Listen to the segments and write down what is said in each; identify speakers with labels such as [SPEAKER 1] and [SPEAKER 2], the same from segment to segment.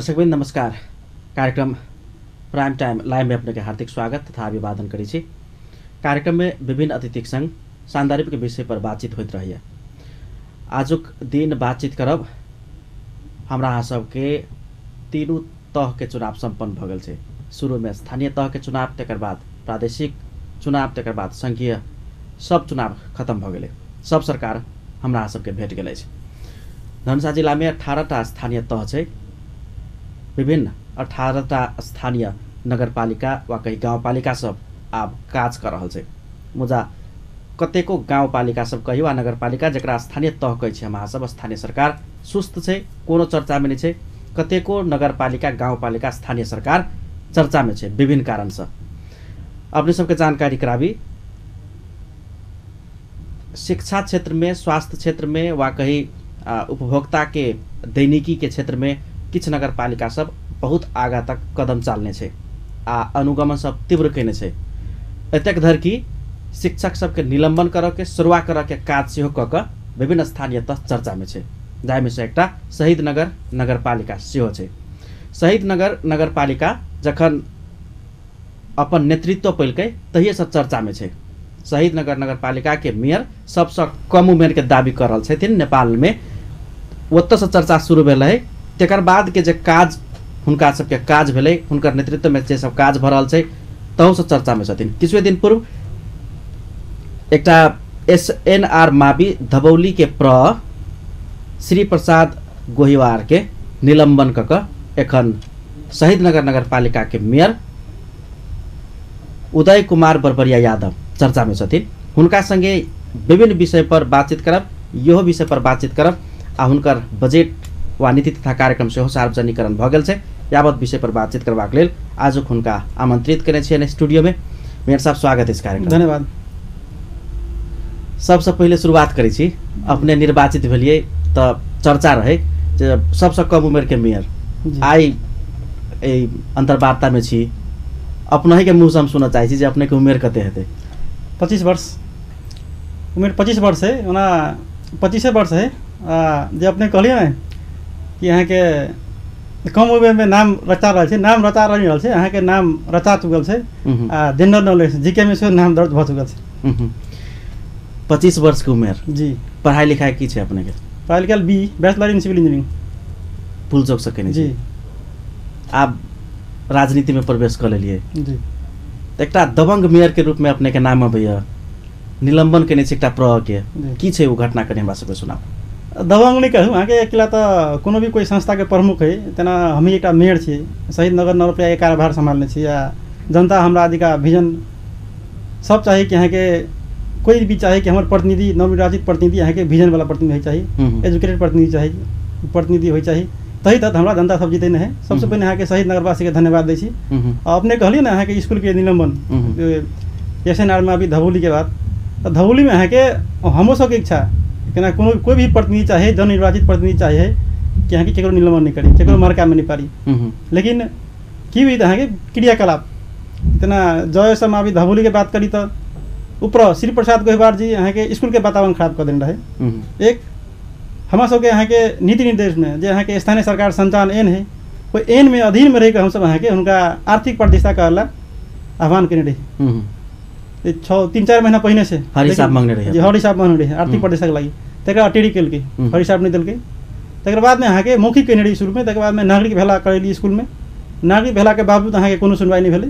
[SPEAKER 1] दर्शकवृन्द नमस्कार। कार्यक्रम prime time live में अपने के हार्दिक स्वागत तथा अभिवादन करी छी। कार्यक्रम में विभिन्न अतिथिक संग सान्दर्भिक विषय पर बातचीत होइत रहैया। आजुक दिन बातचीत करब हमरा अहाँ सबके तीनू तह के चुनाव सम्पन्न भ गेल छै। शुरू में स्थानीय तह के चुनाव, तकर बाद प्रादेशिक चुनाव, तकर बाद संघीय सब चुनाव खत्म भ गेलै। सब सरकार हमरा अहाँ सबके भेट गेल अछि। धनुषा जिला में 18टा स्थानीय तह छै। विभिन्न 18टा स्थानीय नगरपालिका वा कहीं गाउँपालिका सब आब काज कर रहल छै। मुजा कतेको गाउँपालिका सब कही वा नगरपालिका जकरा स्थानीय तह कहै छै हम सब स्थानीय सरकार सुस्त छै, कोनो चर्चा में नहीं छै। कतेको नगरपालिका गाउँपालिका स्थानीय सरकार चर्चा में छै विभिन्न कारण से। अपने सबके जानकारी कराबी, शिक्षा क्षेत्र में, स्वास्थ्य क्षेत्र में वा कहीं उपभोक्ता के दैनिकी के क्षेत्र में किछ नगरपालिका सब बहुत आगा तक कदम चालने छे आ अनुगमन सब तीव्र कैने छे। एतेक धर की शिक्षक सबके निलंबन कर के शुरुआत कर के काज सेहो क के विभिन्न स्थानीय तह चर्चा में छे। जाय में से एकटा शहीद नगर नगरपालिका सेहो छे। शहीद नगर नगरपालिका जखन अपन नेतृत्व पैलकै तहिए से चर्चा में छे। शहीद नगर नगरपालिका के मेयर सबसे कम उमेर के दावी कर रहल छथिन नेपाल में। ओतऽ से चर्चा शुरू भेल है। तकर बाद के जे काज हुनका सबके काज भेलै, हुनकर नेतृत्व में जे सब काज भ रहल छै तहु से चर्चा में छथिन। किछुए दिन पूर्व एकटा SNR मावि धबौली के श्री प्रसाद गोहिवार के निलंबन क के एखन शहीद नगर नगरपालिका के मेयर उदय कुमार बरबरिया यादव चर्चा में छथिन। हुनका संगे विभिन्न विषय पर बातचीत करब, यो विषय पर बातचीत करब आ हुनकर बजेट वा नीति तथा कार्यक्रम सेहो सार्वजनिकरण भ गेल छै। यावत विषय पर बातचीत करबाक लेल आजुक हुनका आमंत्रित केने छियनि स्टूडियो में। मेयर साहब स्वागत इस कार्यक्रम।
[SPEAKER 2] धन्यवाद।
[SPEAKER 1] सबसे पहले शुरुआत करै छी, अपने निर्वाचित भेलिए तो चर्चा रहे जे सबसे कम उम्र के मेयर आई अंतर्वार्ता में छी। अपने के मुँह से हम सुनना चाहे छी जे अपने के उम्र कते हेतै?
[SPEAKER 2] 25 वर्ष उम्र 25 वर्ष है। ओना 25 वर्ष है। जे अपने कहलिए ना कि यहाँ के कम उम्र में नाम रचा रहा है, नाम रचा रही रहल छै, यहाँ के नाम रचा चुकल छै। जनरल नॉलेज जीके में से नाम दर्ज भ चुकल छै।
[SPEAKER 1] 25 वर्ष के उम्र
[SPEAKER 2] जी।
[SPEAKER 1] पढ़ाई लिखाई की छै अपने के?
[SPEAKER 2] पढ़ाई लिखाई B bachelor in civil engineering
[SPEAKER 1] Pulchowk से केने
[SPEAKER 2] जी।
[SPEAKER 1] आप राजनीति में प्रवेश कर लेलिए
[SPEAKER 2] जी।
[SPEAKER 1] एकटा दबंग मेयर के रूप में अपने के नाम भैया निलंबन केने छै एकटा प्रह के की छै? वो घटना कने हमरा सबके सुनाओ।
[SPEAKER 2] दबंग नहीं कहूँ, आगे अकेला तो कोनो भी कोई संस्था के प्रमुख है तेना हम ही एक मेयर छे। शहीद नगर नगरपालिका के कार्यभार संभालने छी या जनता हमरा आदि का विजन सब चाहिए कि यहाँ के कोई भी चाहिए कि हमारे प्रतिनिधि नवनिर्वाचित प्रतिनिधि यहाँ के विजन वाला प्रतिनिधि होई चाहिए, एजुकेटेड प्रतिनिधि चाहिए, प्रतिनिधि होई चाहिए, तही तहत हमरा जनता सब जीते है। सबसे पहले यहाँ के शहीद नगरवासी के धन्यवाद दै छी। अपने कहलिए ना यहाँ के स्कूल के निलंबन SNR में अभी धबौली के बाद तो धबौली में यहाँ के हमो सबके इच्छा केना कोनो कोई भी प्रतिनिधि चाहे जननिर्वाचित प्रतिनिधि चाहे कि यहाँ के केकरो निलंबन नहीं करी, केकरो मरका में नहीं पारी। लेकिन की भी यहाँ के क्रियाकलाप इतना जय समावि धबौली के बात करी तो ऊपर श्री प्रसाद गोहिवार जी यहाँ के स्कूल के वातावरण खराब कर देने रहे। एक हमारे सबके यहाँ के नीति निर्देश में जो यहाँ के स्थानीय सरकार संचालन एन है, कोई एन में अधीन में रह कर हम सब यहाँ के उनका आर्थिक प्रतिष्ठा कहला आह्वान करने रही। 3-4 महीना पहले से
[SPEAKER 1] हर हिसाब मांगने रहे
[SPEAKER 2] जी, हर हिसाब मांगने रहे आर्थिक प्रतिष्ठा के लगी। तक टेढ़ी कल के हर हिसाब नहीं दिल। तक बाद में यहाँ के मौखिक कहने रही शुरू में। तक बाद में नागरिक भेला करेली स्कूल में। नागरिक भेला के बावजूद यहाँ के कोनो सुनवाई नहीं भेले।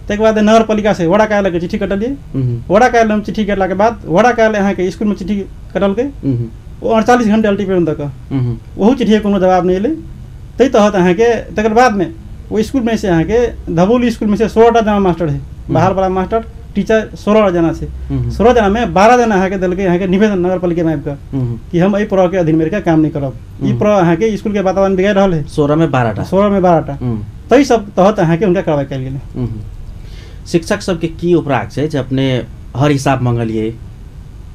[SPEAKER 2] तक बाद नगर पालिका से वड़ा कार्यालय के चिट्ठी कटलिए। वड़ा कार्यालय में चिट्ठी कटला के बाद वड़ा कार्यालय यहाँ के स्कूल में चिट्ठी कटल के वो 48 घंटे अल्टीमेटम तक वही चिट्ठी कोनो जवाब नहीं ले। तही तहत यहाँ के तक बाद में वो स्कूल में से यहाँ के धबौली स्कूल में से 16टा जना मास्टर है, बाहर वाला मास्टर टीचर 16 जना से 16 जना में 12 जना यहाँ के दल के यहाँ के निवेदन नगर पालिका में आकर कि हम प्रह के अधीन में का काम नहीं करब। ई प्रह यहाँ के स्कूल के वातावरण बिगाड़ रहा है।
[SPEAKER 1] 16 में 12टा
[SPEAKER 2] तही सब तहत यहाँ के उनका कार्रवाई कल गेल।
[SPEAKER 1] शिक्षक सबके की उपराग छै जे अपने हर हिसाब मंगलिए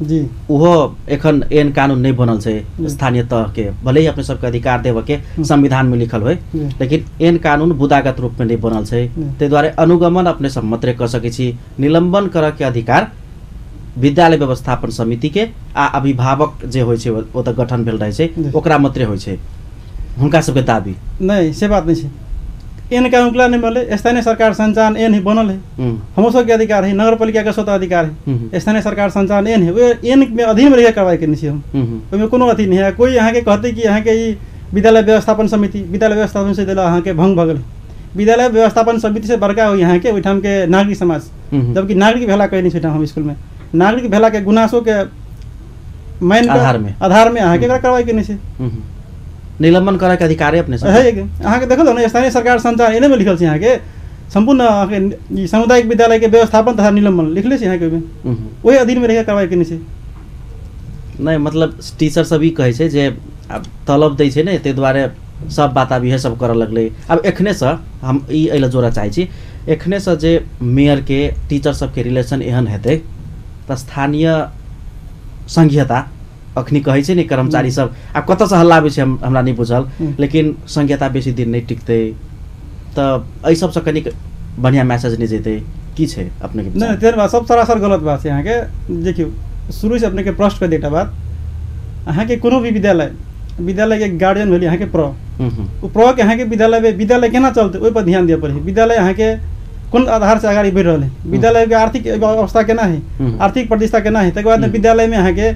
[SPEAKER 2] जी?
[SPEAKER 1] उहो एखन एन कानून नहीं बनल छै स्थानीय तह के, भले ही अपने सबके अधिकार देव के संविधान में लिखल होय, लेकिन एन कानून बुदागत रूप में नहीं बनल छै। ते द्वारे अनुगमन अपने सब मात्रे कर सकै छी। निलंबन कर के अधिकार विद्यालय व्यवस्थापन समिति के आ अभिभावक जे होय छै ओ त गठन भेल रहे छै ओकरा मात्रे होय छै। हुनका सबके दाबी
[SPEAKER 2] नहीं से बात नहीं है। एन कानून के नहीं मिले, स्थानीय सरकार संचालन एन ही बनल है, हम सबके अधिकार है, नगर पालिका के स्वतः अधिकार है, स्थानीय सरकार संचालन एन है, एन में अधीन में रह कार्रवाई करनी चाहिए हम, उसमें कोनो अथी नहीं है। कोई यहाँ के कहते कि यहाँ के विद्यालय व्यवस्थापन समिति यहाँ के भंग भगल, विद्यालय व्यवस्थापन समिति से बड़का हो यहाँ के ओठाम के नागरिक समाज, जबकि नागरिक भेला कहीं नहीं हम स्कूल में नागरिक भेला के गुनासों के मेन आधार में यहाँ के कार्रवाई करनी चाहिए,
[SPEAKER 1] निलंबन करे के अधिकार है अपने सब
[SPEAKER 2] है। यहाँ के देखल ना स्थानीय सरकार संचालन एने में लिखल है, यहाँ के संपूर्ण सामुदायिक विद्यालय के व्यवस्थापन तथा निलंबन लिखले यहाँ के वही अधीन में रह कार्रवाई करनी चाहिए।
[SPEAKER 1] नहीं मतलब टीचर सब कहे छे जे अब तलब दै छे ने ते द्वारे सब बात अब सब करऽ लगले। अब एखने से हम ई एला जोड़ा चाहे छी, एखने से जे मेयर के टीचर सब के रिलेशन एहन हेतै त स्थानीय संघीयता अखनी कहे छे ने कर्मचारी सब अब कत से हल्ला आबै छे हमरा नहीं बुझल, लेकिन संघीयता बेसी दिन नहीं टिकते त एहि सब से कनी बढ़िया मैसेज नहीं जेते की छे अपने के?
[SPEAKER 2] नहीं तेर बात सब सरासर गलत बात है। यहाँ के देखियो शुरू से अपने के प्रश्न कर देटा बात, यहाँ के कोनो भी विद्यालय के गार्जियन भेल यहाँ के प्र के यहाँ के विद्यालय केना चलते ओहि पर ध्यान दिया पड़े। विद्यालय यहाँ के कोन आधार से आगाड़ी बढ़ रहा है, विद्यालय के आर्थिक अवस्था केना है, आर्थिक प्रतिष्ठा केना है, तकर बाद विद्यालय में यहाँ के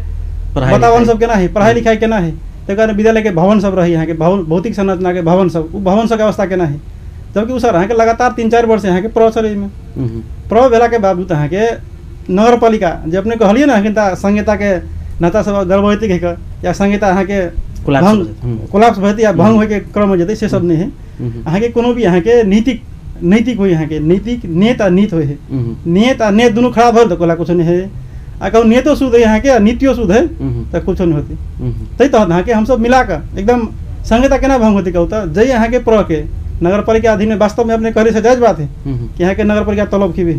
[SPEAKER 2] वातावरण सब केना है, पढ़ाई लिखाई केना है, तकर बाद विद्यालय के भवन सब रही, यहाँ के भौतिक संरचना के भवन सब, उ भवन सब के अवस्था केना है। जबकि उ सर यहाँ के लगातार 3-4 वर्ष यहाँ के प्र चले में प्र भेला के बावजूद यहाँ के नगर पालिका जो अपने कहलिए ना संहिता के नेता सब गर्भवती के या संहिता यहाँ के कोलाप्स भती या भंग होके क्रम हो जाते से सब नहीं है। यहाँ के कोनो भी यहाँ के नैतिक हो, यहाँ के नैतिक नेत आ नीत हो है, नेत आ नेत दोनों खराब हो तो कोला कुछ नहीं है, आ कहूँ नेतो शुद्ध है यहाँ के नीतियों शुद्ध है तो कुछ नहीं होती। तही तो यहाँ के हम सब मिलाकर एकदम संहिता केना भंग होती कहूँ तो जय यहाँ के प्र के नगर पालिका अधीन में वास्तव में अपने कहले से जायज बात है कि यहाँ के नगर पालिका तलब खीबे,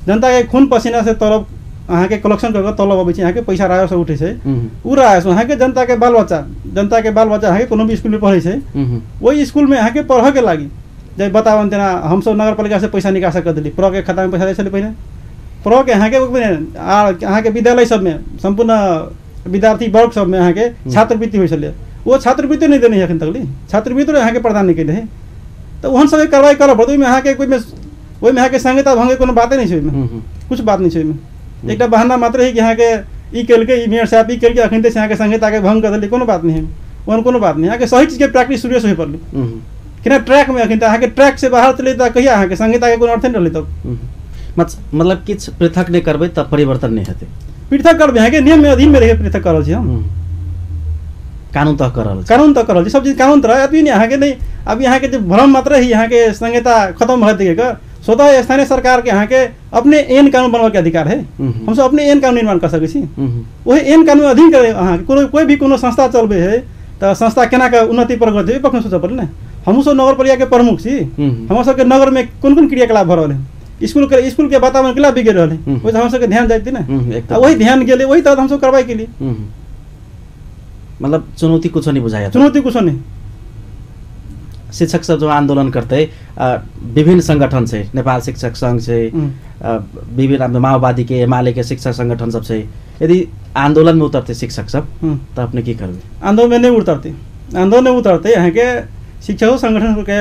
[SPEAKER 2] जनता के खून पसीना से तलब अहाँ के कलेक्शन करके तलब अबै छै, यहाँ के पैसा राय से उठे छै, उ राय से यहाँ के जनता के बाल बच्चा यहाँ के कोनो भी स्कूल में पढ़े छै, वही स्कूल में यहाँ के पढ़े के लागी जब बतावन तेना हम सब नगर पालिका से पैसा निकास कर दिली, प्र के खाता में पैसा दै छलै पहले, प्र के यहाँ के विद्यालय सब में संपूर्ण विद्यार्थी वर्ग सब में यहाँ के छात्रवृत्ति होइ छलै, वो छात्रवृत्ति नहीं देने अखन तक छात्रवृत्ति यहाँ के प्रदान नहीं कैले, तो ओहन सब कार्रवाई करब ओहिमे यहाँ के ओहिमे यहाँ के संहिता भंगे कोनो बाते नहीं छै, ओहिमे कुछ बात नहीं छै, ओहिमे एकटा बहाना मात्र है कि यहाँ के ई केलकै ई मेयर साहब ई केलकै अखन तक यहाँ के संहिता के भंग कर देली, कोनो बात नहीं है, ओहन कोनो बात नहीं। यहाँ के सही चीज के प्रैक्टिस शुरू से होई पड़ली कि ट्रैक में अखन यहाँ के ट्रैक से बाहर चले तो कहिया यहाँ के संहिता के कोनो अर्थ नहीं रहलै तब
[SPEAKER 1] मतलब किछ पृथक नहीं करबै तब परिवर्तन नहीं हेतै।
[SPEAKER 2] पृथक करबै यहाँ के नियम में अधीन में रह पृथक कर रहल छी हम,
[SPEAKER 1] कानून तक कर रहल छी
[SPEAKER 2] सब चीज कानून तरह अभी नहीं यहाँ के नहीं। अब यहाँ के जो भ्रम मात्र ही यहाँ के संहिता खत्म हो देगा, स्वतः स्थानीय सरकार के यहाँ के अपने एन कानून बनवा के अधिकार है, हम सब अपने एन कानून निर्माण कर सकै छी, वही एन कानून अधीन करे। अहाँ कोई भी कोनो संस्था चलबे है तो संस्था केना के उन्नति प्रगति है पक्ष सोचऽ पड़े ना। हम सब नगर पालिका के प्रमुख छी, हम सबके नगर में कोन कोन क्रियाकलाप भऽ रहल है, स्कूल के वातावरण केला बिगड़ रहल है, ओहि हम सबके ध्यान जाइते ना, वही ध्यान गेले वही तहत हम सब कार्रवाई केली।
[SPEAKER 1] मतलब चुनौती कुछ नहीं बुझाया,
[SPEAKER 2] चुनौती कुछ नहीं।
[SPEAKER 1] शिक्षक सब जो आंदोलन करते विभिन्न संगठन से, नेपाल शिक्षक संघ से, विभिन्न माओवादी के एमाले के शिक्षक संगठन सब से, यदि आंदोलन में उतरते शिक्षक सब तो अपने की करबे?
[SPEAKER 2] आंदोलन में नहीं उतरते यहाँ के शिक्षक संगठन के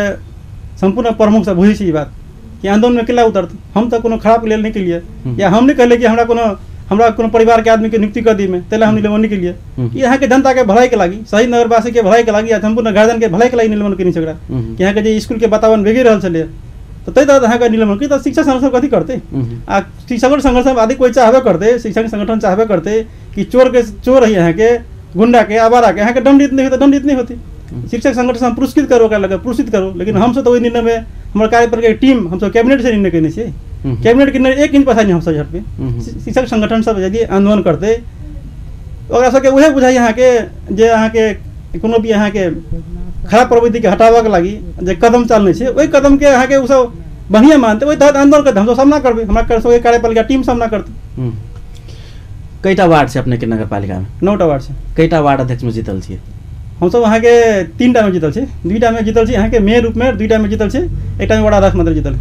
[SPEAKER 2] संपूर्ण प्रमुख सब बुझे बात कि आंदोलन में केला उतरते, हम तो कोनो खराब लेल नहीं के लिए या हम नहीं कहले कि हमरा कोनो परिवार के आदमी के नियुक्ति कर दी में तेला हम निलंबन के लिए, यहाँ के जनता के भलाई के लागी, सही नगरवासी के भलाई के लागी या संपूर्ण गार्जियन के भलाई के लागी निलंबन करनी सकरा। यहाँ के जो स्कूल के वातावरण बिगड़ रहल छलै तो तै तहत यहाँ के निलंबन की तो शिक्षक संगठन कथी करते, आ शिक्षक संगठन आदि कोई चाहबे करते, शिक्षक संगठन चाहबे करते कि चोर है यहाँ के गुंडा के आवारा के यहाँ के दंडित नहीं होती, शिक्षक संगठन पुरस्कृत करो, लेकिन हम सब तो निर्णय में हमारे कार्यपालिका की टीम हम सब कैबिनेट से निर्णय करने से, कैबिनेट के निर्णय 1 इंच पछा नहीं हम सब पे शिक्षक संगठन सब यदि आंदोलन करते ओकरा सबके उहे बुझाई यहाँ के जे यहाँ के कोनो भी यहाँ के खराब प्रवृत्ति के हटाबे के लागी जे कदम चलने से वही कदम के यहाँ के उ सब बढ़िया मानते, वही तहत आंदोलन करते, हम सब सामना करबे, हमारा कार्यपालिका टीम सामना करते।
[SPEAKER 1] कईटा वार्ड से अपने के नगर पालिका में?
[SPEAKER 2] 9टा वार्ड से।
[SPEAKER 1] कईटा वार्ड अध्यक्ष में जीतल छियै?
[SPEAKER 2] हम सब वहाँ के 3टा में जीतल छै, 2टा में जीतल छै यहाँ के मेयर रूप में, 2टा में जीतल छै, 1टा में वार्ड अध्यक्ष मात्र जीतल।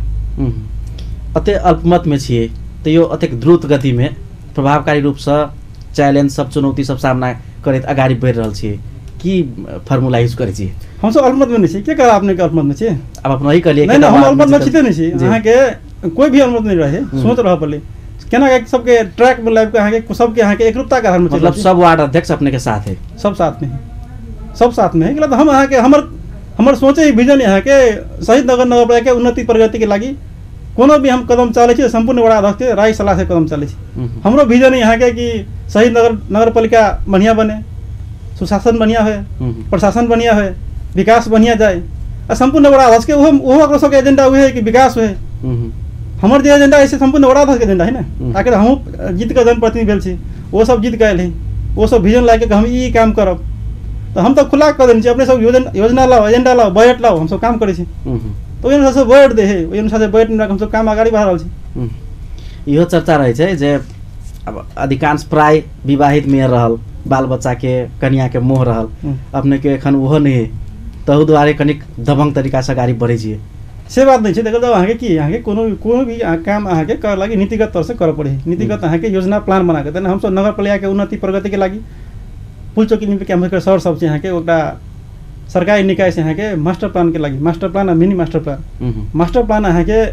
[SPEAKER 1] अते अल्पमत में छियै तैयो अतेक द्रुत गति में प्रभावकारी रूप से चैलेंज सब चुनौती सब सामना करैत अगाडि बढ़ि रहल छियै, की फर्मुला यूज करै छियै?
[SPEAKER 2] हम सब अल्पमत में नहीं छी के करा आपने के अल्पमत में छी
[SPEAKER 1] अब अपना ही कलिए
[SPEAKER 2] नहीं हम अल्पमत में छिते नहीं छी
[SPEAKER 1] जी।
[SPEAKER 2] अहाँ के कोई भी अल्पमत नहीं रहे सोच रहा पड़ले केना के सबके ट्रैक में लाइव के अहाँ के सबके अहाँ के एकरूपता के आधार में
[SPEAKER 1] मतलब सब वार्ड अध्यक्ष अपने के साथ है
[SPEAKER 2] सब साथ में है सब साथ में है मतलब हम अहाँ के हमर सोचे विजन यहाँ के शहीद नगर नगरपालिका के उन्नति प्रगति के लागि कोनो भी हम कदम चले छी संपूर्ण वड़ा अध्यक्ष के राय सलाह से कदम चले छी हमरो विजन यहाँ के कि शहीद नगरपालिका बढ़िया बने सुशासन बढ़िया है प्रशासन बढ़िया है विकास बढ़िया जाए और संपूर्ण वड़ा अध्यक्ष के वो सबके एजेंडा हुए है कि विकास हुए हमर जो एजेंडा ऐसे संपूर्ण वड़ा अध्यक्ष के एजेंडा है ना आखिर हम जीत के जनप्रतिनिधि भेल छी वो सब जीत गए वो सब विजन लाके हम ई काम करब तो हम तो खुला कर देने अपने सब योजना लाओ एजेंडा लाओ बजट लाओ हम सब काम करे छी तो ओहि अनुसार से बजट दे है ओहि अनुसार से बजट में हम सब काम आगाड़ी बढ़ा रहल छी
[SPEAKER 1] इहो चर्चा रहे छै जे अब अधिकांश प्राय विवाहित मेयर रहल बाल बच्चा के कन्या के मोह रहल अपने के एखन ओहो नहीं है तहु दुआरे कनिक दबंग तरीका से आगाड़ी बढ़े छियै
[SPEAKER 2] से बात नहीं है देखल जाओ अहाँ की अहाँ कोनो भी काम अहाँ के कर लगी नीतिगत तौर से कर पड़े नीतिगत अहाँ के योजना प्लान बना के हम सब नगरपालिका के उन्नति प्रगति के लागि पुल चौकी में कैम्प कर सर सब यहाँ के सरकारी निकाय से यहाँ के मास्टर प्लान के लगी मास्टर प्लान और मिनी मास्टर प्लान यहाँ के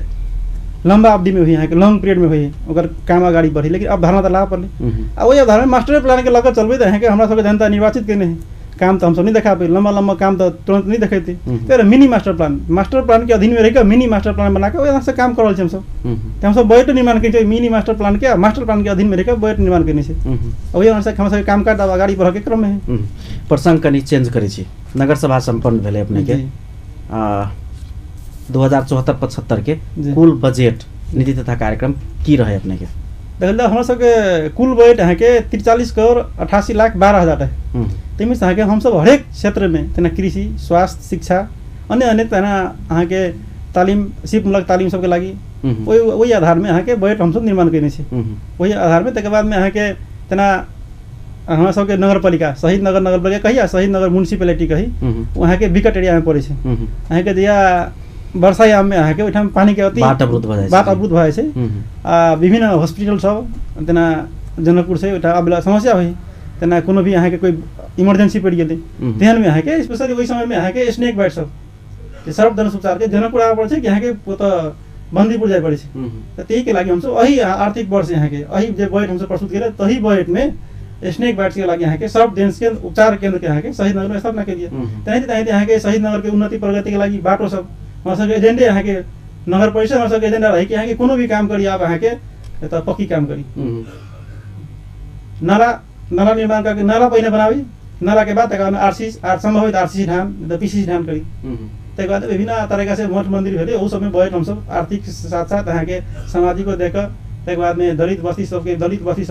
[SPEAKER 2] लंबा अवधि में हुई यहाँ के लॉन्ग पीरियड में हुई अगर काम आगाड़ी बढ़ी लेकिन अब धारणा तो ला पड़े अब वही अवधारणा में मास्टर प्लान के लगे चलबे तो यहाँ के हमारा सबके जनता निर्वाचित करने हैं काम तो हम सब नहीं देखा पाए लंबा काम तो तुरंत नहीं देखे थे तो मिनी मास्टर प्लान के अधीन में रहकर मिनी मास्टर प्लान बना के वहाँ से काम कर रहे हम सब बजट निर्माण कर मिनी मास्टर प्लान के मास्टर प्लान के अधीन में रहकर बजट निर्माण करने से वही अनुसार हम सब काम काज आगाड़ी बढ़ के क्रम में है
[SPEAKER 1] प्रसंग कनी चेंज करे छी नगर सभा संपन्न भेले अपने के 2074-75 के कुल बजट नीति तथा कार्यक्रम की रहे अपने के
[SPEAKER 2] देखल हम सबके कुल बजट यहाँ के 43,88,12,000 है तैमें से अहाँ हम सब हरेक क्षेत्र में तना कृषि स्वास्थ्य शिक्षा अन्य तना अहाँ के तालीम सिपमूलक तालीम सबके लागि वही आधार में अहाँ के बजट हम सब निर्माण करने छी वही आधार में तकर बाद में अहाँ के तना हमारा सबके नगरपालिका शहीद नगर नगरपालिका कही या शहीद नगर म्यूनिसिपैलिटी कही वहाँ के विकट एरिया में पड़े अहाँ के जहिया वर्षा याम में अहाँ के ओहिठाम पानी के अति
[SPEAKER 1] बात अवरुद्ध
[SPEAKER 2] भए छै विभिन्न हॉस्पिटल सब तना जनकपुर से ओहिठाम समस्या हुई तना कोनो भी अहाँ के कोई इमरजेंसी पड़ गए तेहन में अहाँ के स्पेशली वही समय में अहाँ के स्नेक बाइट सब सर्वधनुष उपचार के जनकपुर आबे पड़े कि अहाँ के बंदीपुर जाए पड़े तो तही के लागि हम सब अही आर्थिक वर्ष यहाँ के अही जे बजट हम सब प्रस्तुत करे तही बजट में स्नेक बाइट्स के लागि यहाँ के सब डेंस के उपचार केंद्र के यहाँ के शहीद नगर में स्थापना के लिए तही यहाँ के शहीद नगर के उन्नति प्रगति के लागि बाटो सब हमारे सबके एजेंडे यहाँ के नगर परिषद हमारे सबके एजेंडा रही कि यहाँ के कोनो भी काम करी आप यहाँ के तो पक्की काम करी नाला निर्माण करके नाला पहले बनावी नाला के बाद संभवित आरसीसी ढान पीसीसी ढान करी तक बाद विभिन्न तरीका से मठ मंदिर भेले वो सब में बजट हम सब आर्थिक साथ साथ यहाँ के सामाजिक को देकर तक बाद में दलित बस्ती सब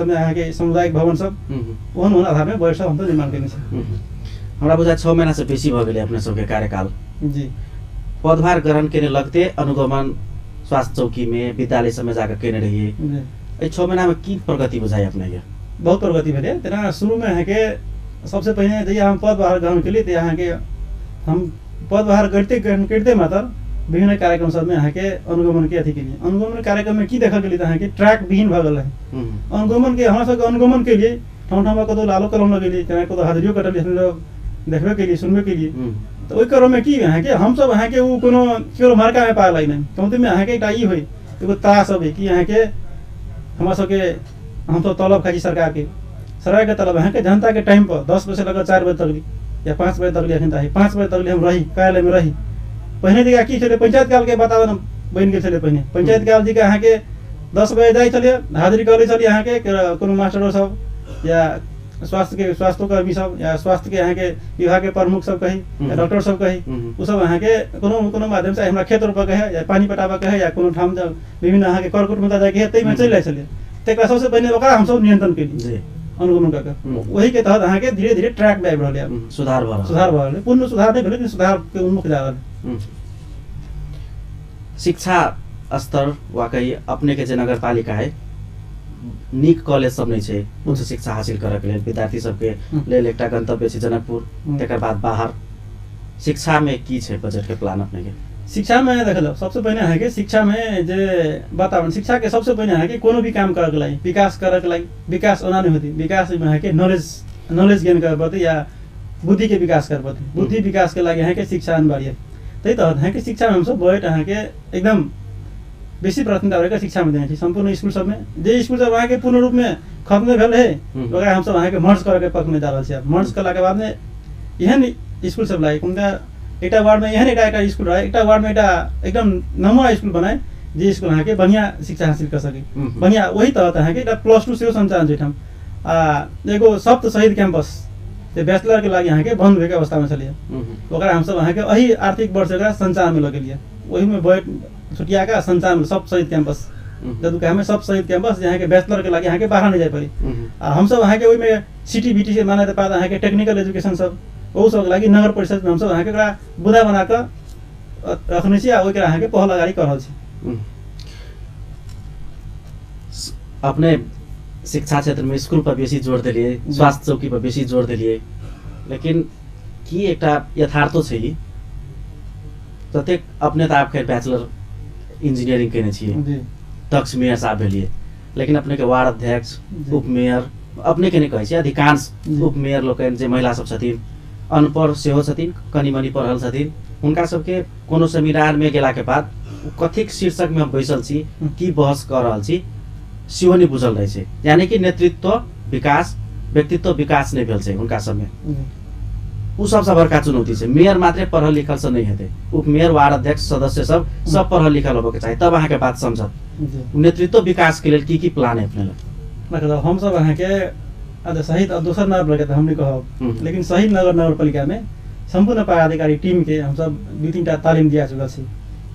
[SPEAKER 2] में यहाँ के सामुदायिक भवन सब ओहन आधार में बजट सब हम निर्माण करने से
[SPEAKER 1] हमरा बुझा 6 महीना से बेसी भ गेलै अपने सबके कार्यकाल
[SPEAKER 2] जी
[SPEAKER 1] पदभार ग्रहण करने लगते अनुगमन स्वास्थ्य चौकी में विद्यालय समय जाकर केने रहिए 6 महीना में की प्रगति बुझाई अपने के
[SPEAKER 2] बहुत प्रगति भेले तेना शुरू में यहाँ के सबसे पहले जहिया हम पदभार ग्रहण के लिए तो यहाँ के हम पदभार करते मात्र विभिन्न कार्यक्रम सब में यहाँ के अनुगमन के अथी के लिए अनुगमन कार्यक्रम में की देखा के लिए यहाँ के ट्रैक विहीन भ गल है अनुगमन के हमारा सबके अनुगमन के लिए ठाउँ ठाउँमा कतौ लालो कलम लगेली त्यहाँ कतौ हाजिरियो कटल देखबे के लिए सुनबे के लिए तो ओहि क्रम में की यहाँ के हम सब यहाँ के वो कोनो केवल मार्का में पाए नहीं कमती में यहाँ के एकटा ई होई एगो तारा सब है कि यहाँ के हमारा सबके हम सब तलब खाई सरकार के तलब यहाँ के जनता के टाइम पर 10 बजे से लेकर 4 बजे तक या 5 बजे तक एखन त 5 बजे तक हम रही कार्यालय में रही पहले जगह की चले पंचायत काल के वातावरण बन गए चले पहले पंचायत काल जी के यहाँ के 10 बजे जाए चलिए हाजिरी करे चलिए यहाँ के कोनो मास्टर सब या स्वास्थ्य कर्मी सब या स्वास्थ्य के यहाँ के विभाग के प्रमुख सब कही या डॉक्टर सब कही वो सब यहाँ के कोनो माध्यम से हमारा खेत रोपा के है या पानी पटावा के है या कोनो ठाम विभिन्न यहाँ के कर कुटुम्बता जाके है तई में चल चलिए तक सबसे पहले ओकरा हम सब नियंत्रण के लिए अनुगमन कर वही के तहत अहाँ के धीरे धीरे ट्रैक में आबि रहल है
[SPEAKER 1] सुधार
[SPEAKER 2] भऽ पूर्ण सुधार नहीं भेलै लेकिन सुधार के उन्मुख जा रहल
[SPEAKER 1] शिक्षा स्तर वाकई अपने के जे नगरपालिका है नीक कॉलेज सब नहीं है उच्च शिक्षा हासिल करके लिए विद्यार्थी सबके लेल एकटा गंतव्य छै जनकपुर तकर बाद बाहर शिक्षा में की छै बजट के प्लान अपने के
[SPEAKER 2] शिक्षा में देखल सबसे पहले है कि शिक्षा में जे वातावरण शिक्षा के सबसे पहले है कि कोनो भी काम करके लागि विकास ओना नहीं होती विकास में है कि नॉलेज गेन करे पड़ते या बुद्धि के विकास कर पड़ते बुद्धि विकास के लागि यहाँ के शिक्षा अनिवार्य त्यही त यहाँ के शिक्षा में हम सब बैठ यहाँ के एकदम बेसी प्राथमिकता रहेगा शिक्षा में देना संपूर्ण स्कूल सब में जे स्कूल सब वहाँ के पूर्ण रूप में खत्म भेल है ओकरा हम सब वहाँ के मर्ज करे के पक्ष में जा रहा है मर्ज कला के बाद में एहन स्कूल सब लाए उनका एक वार्ड में एहन एक स्कूल रहे एक वार्ड में एकदम नंबर स्कूल बनाए जे स्कूल यहाँ के बढ़िया शिक्षा हासिल कर सके बढ़िया वही तहत यहाँ के +2 से संचालन जेठम एगो सप्त शहीद कैंपस बैचलर के लागि यहाँ के बंद हुए अवस्था में चलिए ओकरा हम सब यहाँ के अही आर्थिक वर्ष ओकरा संचालन में लगे वही में बैठ छुटिया का संचालन सब शहीद कैंपस जब हमें सब शहीद कैंपस यहाँ के बैचलर के लागि यहाँ के बाहर नहीं जाए पड़ी हम सब यहाँ के वही में सिटी बीटी से मान्यता पाता यहाँ के टेक्निकल एजुकेशन सब वो सब लागि नगर परिषद में हम सब यहाँ के बुदा बनाकर रखने से वही यहाँ के पहल अगाडि कर रहा
[SPEAKER 1] अपने शिक्षा क्षेत्र में स्कूल पर बेसी जोड़ दिलिए स्वास्थ्य चौकी पर बेसी जोड़ दिलिए लेकिन की एक यथार्थो छै जतेक अपने तो आप खैर बैचलर इंजीनियरिंग केने छिए दक्ष मेयर साहब भेलिए लेकिन अपने के वार्ड अध्यक्ष उपमेयर अपने के नहीं कहै छै अधिकांश उपमेयर लोकन जे महिला सब छथिन अनपढ़ सेहो छथिन कनी मनी पढ़ल छथिन उनका सबके कोनो सेमिनार में गेला के बाद कथिक शीर्षक में हम बैसल छी की बहस कर रहल छी सेहो नहीं बुझल रहे छै यानी कि नेतृत्व विकास व्यक्तित्व विकास नहीं भेल छै उनका सब में उ सबसे बड़का चुनौती छै मेयर मात्रै पढ़ल लिखल से नहीं हेतै उपमेयर वार्ड अध्यक्ष सदस्य सब पढ़ल लिखल होबे के चाही तब अहाँ के बात समझत नेतृत्व विकास के लिए की प्लान है अपने
[SPEAKER 2] मतलब हम सब अहाँ के शहीद दोसर नगर लगे हमने कहब लेकिन शहीद नगर पालिका में संपूर्ण पदाधिकारी टीम के हम सब 2-3 तालीम दिया चुका छी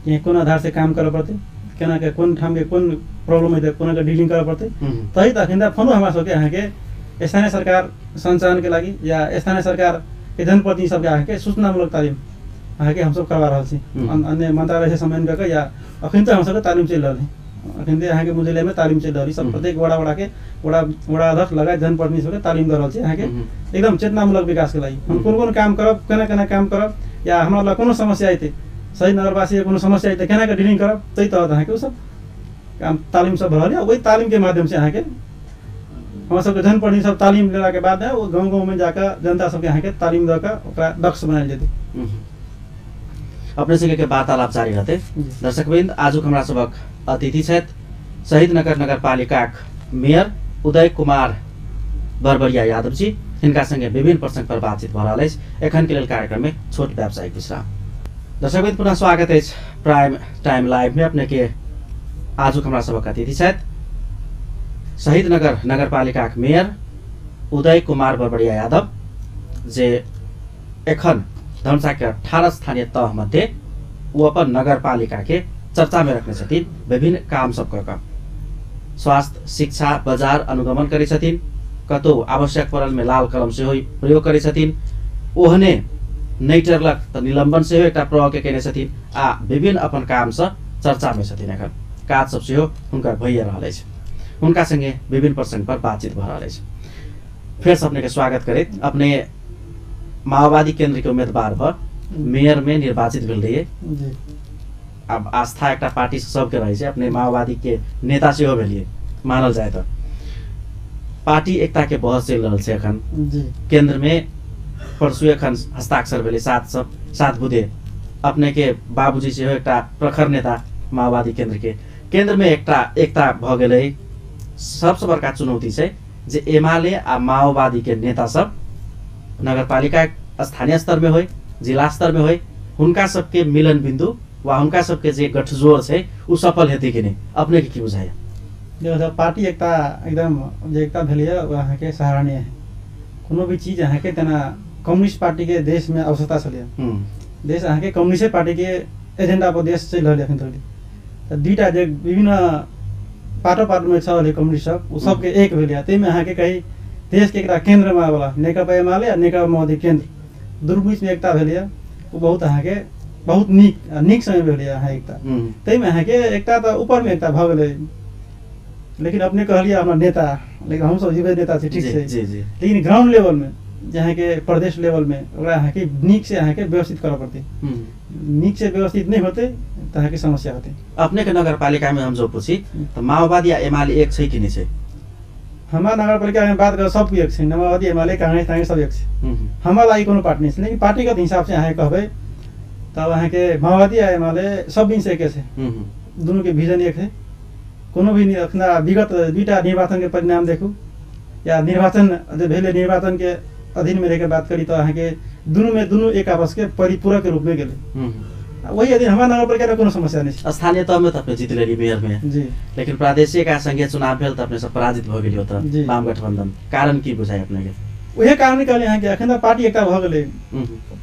[SPEAKER 2] यहाँ कोन आधार से काम करे पड़ते केना के कोन ठाम के कोन प्रॉब्लम है कोना के डीलिंग करे पड़ते तही तखिंदा फोन हमरा सबके यहाँ के स्थानीय सरकार संचालन के लागि या स्थानीय सरकार के जनप्रतिनिधि सबके यहाँ के सूचनामूलक तालीम यहाँ के हम सब करवा रहा छी अन्य मंत्रालय से समन्वय करके या अखिन तो हम सब तालीम चल रही अखिन यहाँ के मुजले में तालीम चल रही सब प्रत्येक वड़ा के वड़ा अध्यक्ष लगाए जनप्रतिनिधि सबके तालीम दे रहा छी यहाँ के एकदम चेतनामूलक विकास के लागि हम कोन काम करब केना काम करब या हमरा कोनो समस्या आइते सही नगरवासी कोनो समस्या आइते केना के डीलिंग करब तै त यहाँ के सब काम तालीम सब भरल वही तालीम के माध्यम से यहाँ के हम सबके जनप्रतिनिधि सब तालीम लेला के बाद वो गाँव में जाकर जनता सबके यहाँ के तालीम दऽ दक्ष बनायल जेतै
[SPEAKER 1] अपने संगे के वार्तालाप जारी रहते दर्शकवृन्द आजुक हमरा सबक अतिथि छथि शहीद नगर नगरपालिका मेयर उदय कुमार बरबरिया यादव जी हिनका संगे विभिन्न प्रसंग पर बातचीत भ रहल अछि एखन के लेल कार्यक्रम में छोट व्यावसायिक विश्राम दर्शकवृन्द पुनः स्वागत अछि प्राइम टाइम लाइव में अपने के आजुक हमरा सबक अतिथि छथि शहीद नगर नगरपालिका मेयर उदय कुमार बरबरिया यादव जे एखन धनुषा के 18 स्थानीय तह मध्य वो अपन नगरपालिका के चर्चा में रखने छथिन विभिन्न काम सब कर स्वास्थ्य शिक्षा बाजार अनुगमन करे छथिन कतौ आवश्यक पड़ल में लाल कलम से प्रयोग करे छथिन ओहने नहीं टरलक त निलंबन से एक प्रभाव के केने छथिन आ विभिन्न अपन काम से चर्चा में छथिन एखन काज सब से हुनकर भइए रहल अछि उनका संगे विभिन्न प्रसंग पर बातचीत भ रहल अछि फिर से अपने के स्वागत करे अपने माओवादी केंद्र के उम्मीदवार पर मेयर में निर्वाचित भेल रहिए अब आस्था एक पार्टी सबके रहे छै अपने माओवादी के नेता से हो भेलिए मानल जाए तो पार्टी एकता के बहस चल रहा है एखन केंद्र में परसू एखन हस्ताक्षर भेले 7 बुधे अपने के बाबूजी से एक प्रखर नेता माओवादी केंद्र में एकता भ गेलै सबसे बड़का चुनौती छै जे एमाले आ माओवादी के नेता सब नगरपालिका स्थानीय स्तर में होय जिला स्तर में होय हुनका सबके मिलन बिंदु वा हुनका सबके जे गठजोड़ छै उ सफल हेतै कि नहीं अपने के की बुझाय
[SPEAKER 2] देखो पार्टी एकता एकदम जे एकता भेलिए वहाँ के सराहनीय है कोनो भी चीज यहाँ के तना कम्युनिस्ट पार्टी के देश में आवश्यकता चलिए देश यहाँ के कम्युनिस्ट पार्टी के एजेंडा पर देश चल रहा है तो दुईटा जे विभिन्न पाटो में छ कम्युनिस्ट सब उ सबके एक भेलिए तै में यहाँ के कहीं देश के एकटा केंद्र में वाला नेकपा एमाले आ नेकपा माओवादी केंद्र दुर्बीच में एकता भेलिए वो बहुत यहाँ के बहुत नीक समय भेलिए यहाँ एकता तै में यहाँ के एकता तो ऊपर में एकता भ गेलै लेकिन अपने कहलिए अपना नेता लेकिन हम सब जीवे नेता छै ठीक छै लेकिन ग्राउंड लेवल में जहाँ के प्रदेश लेवल में यहाँ के नीक से यहाँ के व्यवस्थित करे पड़ते नीक से व्यवस्थित नहीं होते तो यहाँ की समस्या होते
[SPEAKER 1] अपने के नगर पालिका में हम जो पूछी तो माओवादी या एमाले एक छै कि नहीं छै
[SPEAKER 2] हमारा नगरपालिका में बात कर सब एक छै, माओवादी एमाले कांग्रेस तांग्रेस सब एक छै। हमारा लागि कोनो पार्टी नहीं छै, लेकिन पार्टीगत हिसाब से अहाँ कहबै तब अहाँ के माओवादी आ एमाले सब दिन से एक छै, दोनों के विजन एक है। कोनो भी अपना विगत दुईटा निर्वाचन के परिणाम देखू या निर्वाचन जो भेले निर्वाचन के अधीन में रहकर बात करी तो अहाँ के दोनों एक आपस के परिपूरक के रूप में गेले। वही यदि हमारा नगरपालिका में कोनो समस्या नहीं।
[SPEAKER 1] स्थानीय तह में तो अपने जीत लेली मेयर में
[SPEAKER 2] जी,
[SPEAKER 1] लेकिन प्रादेशिक आ संघीय चुनाव भेल तो अपने सब पराजित भ गेली होता वाम गठबंधन। कारण की बुझाई अपने के?
[SPEAKER 2] वही कारण कहले अहाँ के अखन त पार्टी एकता भ गेले।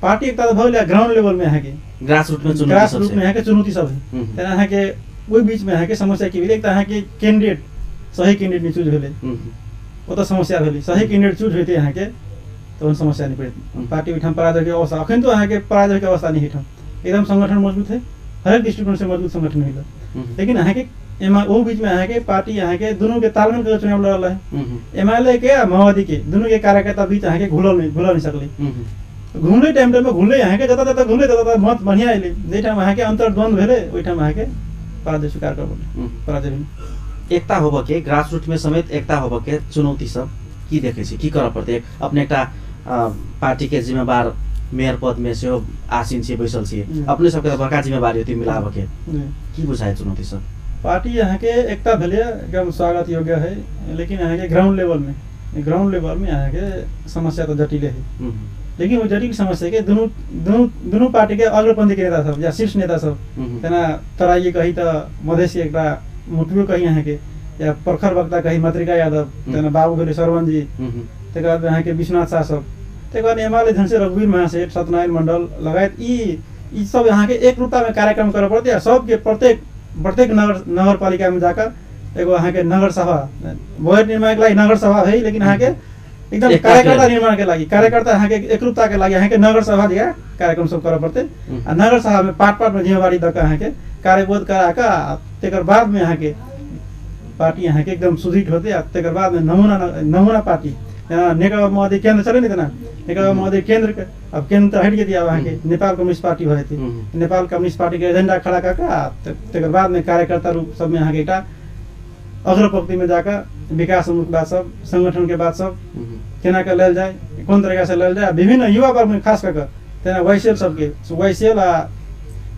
[SPEAKER 2] पार्टी एकता भ गेले ग्राउंड लेवल में अहाँ के
[SPEAKER 1] ग्रास रूट में चुनौती
[SPEAKER 2] ग्रास रूट में अहाँ के चुनौती सब है। तेना अहाँ के ओहि बीच में अहाँ के समस्या की भेले? एक त अहाँ के कैंडिडेट सही कैंडिडेट नहीं चूज भेले, वो तो समस्या भेले। सही कैंडिडेट चूज होते अहाँ के तो समस्या नहीं पड़े। पार्टी ओहिठाम पराजय के अवस्था अखन तो अहाँ के पराजय के अवस्था नहीं है, एकदम संगठन मजबूत है, हर एक दृष्टिकोण से मजबूत संगठन है। लेकिन अहाँ के वो बीच में अहाँ के पार्टी अहाँ के दोनों के तालमेल के चुनाव लड़ल है। एमएलए के माओवादी के दोनों के कार्यकर्ता बीच अहाँ के घुल नहीं सकले। घूमले टाइम में घुलले अहाँ के जता घुमले तता मत बढ़िया आइले। जे ठाम अहाँ के अंतर्द्वंद भेले ओहि ठाम अहाँ के पराजय स्वीकार करबे पराजय भेल।
[SPEAKER 1] एकता होबे के ग्रास रूट में समेत एकता होबे के चुनौती सब की देखे छी, की करऽ पड़ते? अपने एकटा पार्टी के जिम्मेवार मेयर पद में से आसीन छी, बैसल छी, अपने सबके बड़का जिम्मेवारी होती मिलाबे के, की बुझाय चुनौती सब?
[SPEAKER 2] पार्टी यहाँ के एकता भेले एकदम स्वागत योग्य है, लेकिन यहाँ के ग्राउंड लेवल में यहाँ के समस्या तो जटिल है। लेकिन वो जटिल समस्या के दोनों पार्टी के अग्रपंथी के नेता सब या शीर्ष नेता सब तेना तराई कही तो मधेसी एकटा मुटुओ कही यहाँ के या प्रखर वक्ता कही मातृका यादव, तेना बाबू भेले सरवन जी, तकर बाद यहाँ के विश्वनाथ शाह सब, तकर बाद एमाले धन से रघुवीर महासेठ, सत्यनारायण मंडल लगायत ई सब यहाँ के एक रूपता में कार्यक्रम करे पड़ते। सबके प्रत्येक नगरपालिका में जाकर एगो अहाँ के नगर सभा बजट निर्माण के लागि नगर सभा है, लेकिन अहाँ के एकदम कार्यकर्ता निर्माण के लागि कार्यकर्ता अहाँ के एकरूपता के लागि अहाँ के नगर सभा दिया कार्यक्रम सब करे पड़ते। आ नगर सभा में पार्ट में जिम्मेवारी दऽ के अहाँ के कार्यबोध करा के तकर बाद में अहाँ के पार्टी अहाँ के एकदम सुदृढ़ होते। तकर बाद में नमूना पार्टी नेकपा माओवादी केंद्र चले नहीं तना, नेकपा माओवादी केंद्र के अब केंद्र तो हट के दिया वहाँ के नेपाल कम्युनिस्ट पार्टी भए थी। नेपाल कम्युनिस्ट पार्टी के एजेंडा खड़ा करके तकर बाद में कार्यकर्ता रूप सब में यहाँ के एक अग्रपंक्ति में जाकर विकास उन्मुख बात सब, संगठन के बात सब केना के लेल जाए, कौन तरीका से लेल जाए, विभिन्न युवा वर्ग में खास करके तेना वैसेल सबके वैसेल आ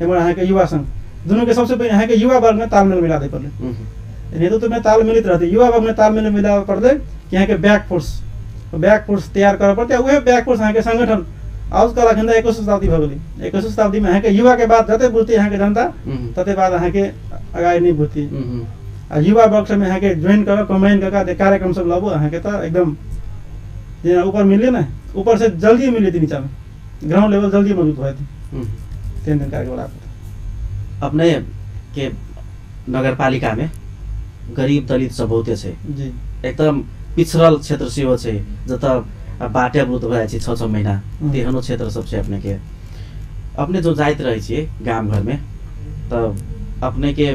[SPEAKER 2] एमर अहाँ के युवा संघ दोनों के सबसे पहले अहाँ के युवा वर्ग में तालमेल मिला दे पड़े। नेतृत्व में तालमेलित रहते, युवा वर्ग में तालमेल मिला पड़ते कि यहाँ के बैक फोर्स तैयार कर पड़ते। वह बैक फोर्स अहाँ के संगठन आजकल अखन 21 शताब्दी भ गेलै। 21 शताब्दी में अहाँ के युवा के बात जते बुझते यहाँ के जनता तते बाद अहाँ के अगाडि नहीं बुझती। युवा वर्ग में अहाँ के ज्वाइन कर कम्बाइन कर कार्यक्रम सब लाबो अहाँ के तो एकदम जेना ऊपर मिले ना, ऊपर से जल्दी मिले थी नीचा में ग्राउंड लेवल जल्दी मजबूत हुए थे। तीन दिन कार्यक्रम
[SPEAKER 1] अपने के नगरपालिका में गरीब दलित सब बहुते छे
[SPEAKER 2] जी,
[SPEAKER 1] एकदम पिछड़ल क्षेत्र सेहो छे जता बाटे अवरुद्ध भए छै 6-6 महीना तेहनो क्षेत्र सब छे। अपने जो जाइत रहे छिए गांव घर में तब अपने के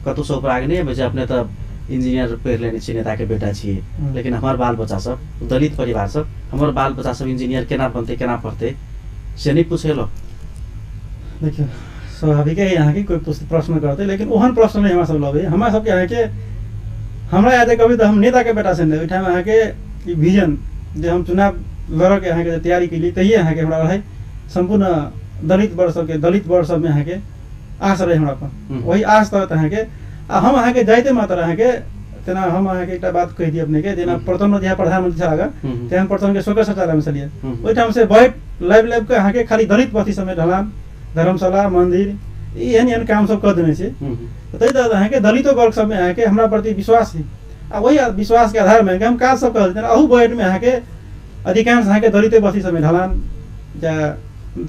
[SPEAKER 1] कतौ सौ प्राग नहीं बजे अपने तब इंजीनियर पढ़ लेने छी, नेता के बेटा छी, लेकिन हमार बाल बच्चा सब दलित परिवार सब हमार बाल बच्चा सब इंजीनियर केना बनते केना पढ़ते से नहीं पूछेलो।
[SPEAKER 2] देखियो स्वाभाविक है यहाँ की कोई प्रश्न करते, लेकिन ओहन प्रश्न नहीं हमारा सब लगे। हमारा सबके यहाँ के हमरा याद है कभी तो हम नेता के बेटा से ओहिठाम अहाँ के विजन जो हम चुनाव लड़ के अहाँ के तैयारी के लिए तहिए अहाँ के हमरा रहे संपूर्ण दलित वर्ग सब में अहाँ के आस रहे हमरा पर। वही आस तहत अहाँ के हम अहाँ के जाइते मात्र अहाँ के तेना हम अहाँ के एक बात कह दी अपने के जेना प्रथम जहाँ प्रधानमंत्री छलागा तेहन प्रथम के शोक शौचालय में चलिए ओहिठाम से बैठ लाइव के अहाँ के खाली दलित बस्ती समय ढलान धर्मशाला मंदिर एहन काम सब कर देने से तै अहाँ के दलितो वर्ग सब में अहाँ के हमरा प्रति विश्वास है। आ वही विश्वास के आधार में हम काज सब कर देते अहू बैठ में अहाँ के अधिकांश अहाँ के दलिते बस्ती समय ढलान या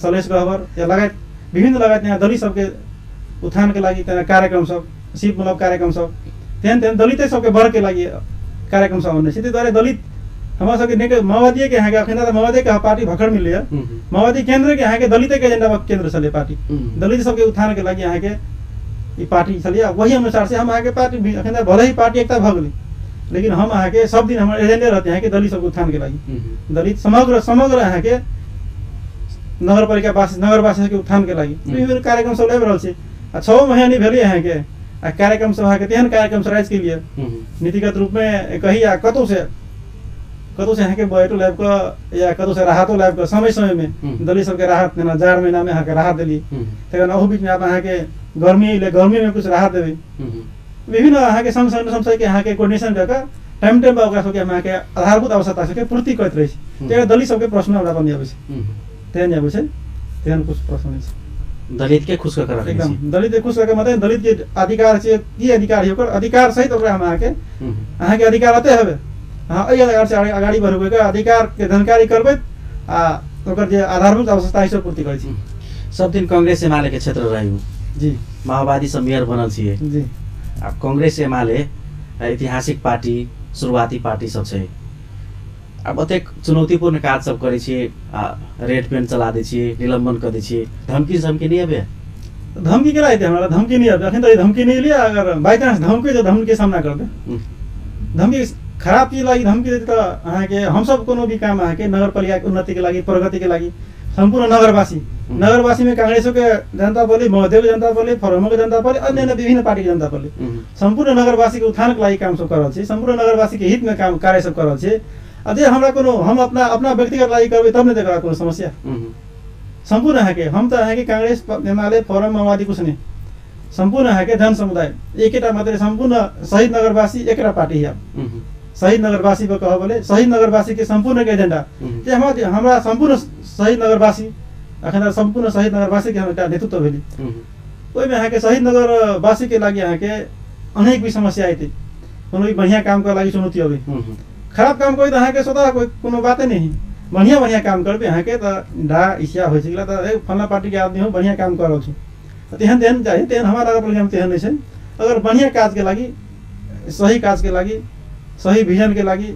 [SPEAKER 2] सलेश गहबर या लगायत विभिन्न लगायत यहाँ दलित सबके उत्थान के लागि कार्यक्रम सब सिपमूलक कार्यक्रम सब तेहन दलित सबके वर्ग के लागि कार्यक्रम सब होने से द्वारा दलित हमारा सबके नेके माओवादी के यहाँ के अखन माओवादी के पार्टी भखड़ मिल है माओवादी केंद्र के यहाँ के दलित के एजेंडा केंद्र चले पार्टी दलित सबके उत्थान के लागि यहाँ के पार्टी चलिए वही अनुसार से हम आगे पार्टी अखन भले ही पार्टी एकता भ गेलै लेकिन हम अहाँ के सब दिन हमारे एजेंडे रहते हैं कि दलित सबके उत्थान के लागि दलित समग्र अहाँ के नगरपालिका नगरवासी के उत्थान के लागि विभिन्न कार्यक्रम सब लाइब रहल छै। 6 महीना नहीं भेलै अहाँ के आ कार्यक्रम सब अहाँके तेहन कार्यक्रम सब राइज के लिए नीतिगत रूप में कही या कतौ से अहाँके बजटो लाइब के या कतौ से राहतो लाइब के समय में दलित सबके राहत देना, जाड़ महीना में अहाँके राहत देली, तखन ओहू बीच में आप अहाँके गर्मी में कुछ राहत देबै, विभिन्न अहाँके संशय के अहाँके कोर्डिनेशन करके टाइम टेबल ओकरा सबके अहाँके आधारभूत आवश्यकता सबके पूर्ति करैत रहै छै। तेकर दलित सबके प्रश्न हमरा पनि आबै छै, तेहन आबै छै, तेहन कुछ प्रश्न छै।
[SPEAKER 1] दलित के खुश करके
[SPEAKER 2] एकदम दलित के खुश करके मतलब दलित के अधिकार छै, की अधिकार है ओकर अधिकार सहित ओकरा हम अहाँके अधिकार अते हेबे, हाँ एहि अधिकार से आगाड़ी बढ़बै के अधिकार के जानकारी करबै आ ओकर जे आधारभूत आवश्यकता है सब पूर्ति करै छी।
[SPEAKER 1] सब दिन कांग्रेस एमाले के क्षेत्र रही
[SPEAKER 2] जी,
[SPEAKER 1] माओवादी सब मेयर बनल छिए
[SPEAKER 2] जी,
[SPEAKER 1] अब कांग्रेस एमाले ऐतिहासिक पार्टी शुरुआती पार्टी सब छै, अब अतेक चुनौतीपूर्ण काज सब करै छिए, रेड पेन चला दै छिए, निलंबन कर दै छिए, धमकी नहीं आबे?
[SPEAKER 2] धमकी के लायते हमरा धमकी नहीं आबे, अखन तक धमकी नहीं लिया, अगर बाय चांस धमकी तो धमकी के सामना कर दे। धमकी खराब चीज लागि धमकी देते तो अहाँके हम सब कोनो भी काम अहाँके नगरपालिका के उन्नति के लागि, प्रगति के लागि संपूर्ण नगरवासी में कांग्रेसो के जनता बोली, महोदय के जनता बोली, फॉरमो के जनता बोली, अन्य विभिन्न पार्टी के जनता बोली, संपूर्ण नगरवासी के उत्थान के लागि काम सब कर रहल छै, संपूर्ण नगरवासी के हित में काम कार्य सब कर रहल छै। अजे हमरा कोनो हम अपना व्यक्तिगत लागि करबै तब ने देखा कोनो समस्या। संपूर्ण अहाँके हम त अहाँके कांग्रेस एमाले फॉरम माओवादी कुछ नहीं, संपूर्ण अहाँके जन समुदाय एकेटा मात्रै, संपूर्ण शहीद नगरवासी एकटा पार्टी है। शहीद नगरवासी को कह बोले शहीद नगरवासी के संपूर्ण के एजेंडा जे हमरा संपूर्ण शहीद नगरवासी अखन संपूर्ण शहीद नगरवासी के हमरा नेतृत्व भेली, ओइ में अहाँके शहीद नगरवासी के लागि अहाँके अनेक भी समस्या आइते, कोनो भी बढ़िया काम के लागि चुनौती अबै, खराब काम कोई तो अहाँके स्वतः कोई कोनो बाते नहीं, बढ़िया काम करबे अहाँके त डा इच्छा होइ छै त फल्ला पार्टी के आदमी हो बढ़िया काम कर रहल छी, तेहन चाहिए, तेहन हमरा नगरपालिका में तेहन नहीं छै। अगर बढ़िया काज के लागि, सही काज के लागि, सही विजन के लागि